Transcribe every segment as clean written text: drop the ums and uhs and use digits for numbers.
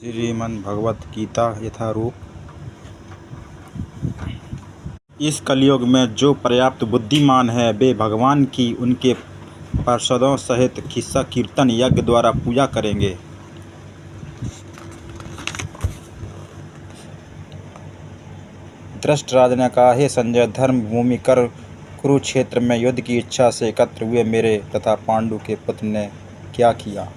श्रीमद् भगवत गीता यथारूप। इस कलयुग में जो पर्याप्त बुद्धिमान है वे भगवान की उनके पार्षदों सहित खिस्सा कीर्तन यज्ञ द्वारा पूजा करेंगे। धृतराष्ट्र ने कहा, हे संजय, धर्म भूमि कर कुरुक्षेत्र में युद्ध की इच्छा से एकत्र हुए मेरे तथा पांडु के पुत्र ने क्या किया।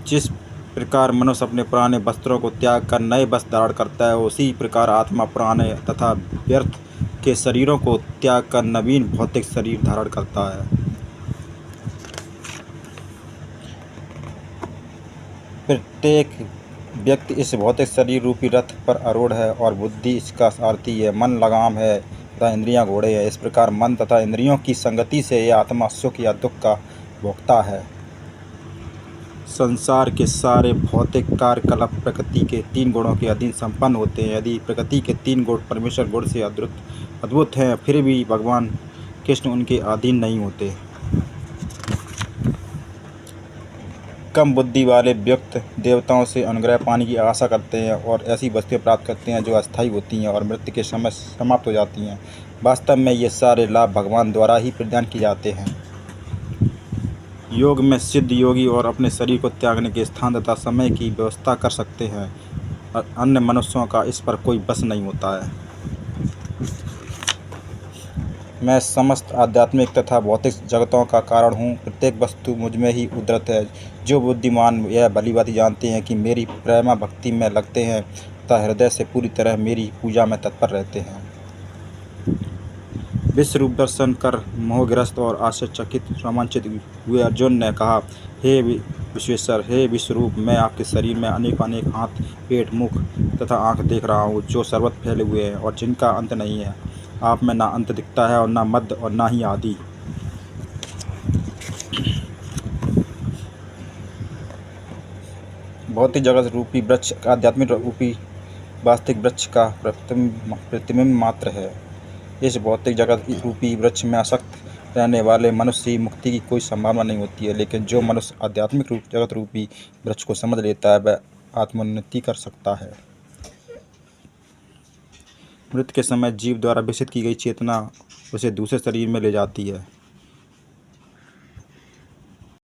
जिस प्रकार मनुष्य अपने पुराने वस्त्रों को त्याग कर नए वस्त्र धारण करता है, उसी प्रकार आत्मा पुराने तथा व्यर्थ के शरीरों को त्याग कर नवीन भौतिक शरीर धारण करता है। प्रत्येक व्यक्ति इस भौतिक शरीर रूपी रथ पर आरूढ़ है और बुद्धि इसका सारथी है। मन लगाम है तथा इंद्रियां घोड़े है। इस प्रकार मन तथा इंद्रियों की संगति से यह आत्मा सुख या दुख का भोक्ता है। संसार के सारे भौतिक कार्यकलाप प्रकृति के 3 गुणों के अधीन संपन्न होते हैं। यदि प्रकृति के 3 गुण परमेश्वर गुण से अद्भुत हैं, फिर भी भगवान कृष्ण उनके अधीन नहीं होते। कम बुद्धि वाले व्यक्ति देवताओं से अनुग्रह पाने की आशा करते हैं और ऐसी वस्तुएं प्राप्त करते हैं जो अस्थायी होती हैं और मृत्यु के समय समाप्त हो जाती हैं। वास्तव में ये सारे लाभ भगवान द्वारा ही प्रदान किए जाते हैं। योग में सिद्ध योगी और अपने शरीर को त्यागने के स्थान तथा समय की व्यवस्था कर सकते हैं और अन्य मनुष्यों का इस पर कोई बस नहीं होता है। मैं समस्त आध्यात्मिक तथा भौतिक जगतों का कारण हूँ। प्रत्येक वस्तु मुझ में ही उद्रत है। जो बुद्धिमान यह भली भांति जानते हैं कि मेरी प्रेमा भक्ति में लगते हैं तथा हृदय से पूरी तरह मेरी पूजा में तत्पर रहते हैं। विश्व रूप दर्शन कर मोहग्रस्त और आश्चर्यचकित रोमांचित हुए अर्जुन ने कहा, हे विश्वेश्वर, हे विश्वरूप, मैं आपके शरीर में अनेक हाथ, पेट, मुख तथा आँख देख रहा हूँ जो सर्वत्र फैले हुए हैं और जिनका अंत नहीं है। आप में ना अंत दिखता है और ना मध्य और ना ही आदि। भौतिक जगत रूपी वृक्ष आध्यात्मिक रूपी वास्तविक वृक्ष का प्रतिबिंब मात्र है। इस भौतिक जगत रूपी वृक्ष में आसक्त रहने वाले मनुष्य की मुक्ति की कोई संभावना नहीं होती है, लेकिन जो मनुष्य आध्यात्मिक जगत रूपी वृक्ष को समझ लेता है वह आत्मोन्नति कर सकता है। मृत्यु के समय जीव द्वारा विकसित की गई चेतना उसे दूसरे शरीर में ले जाती है।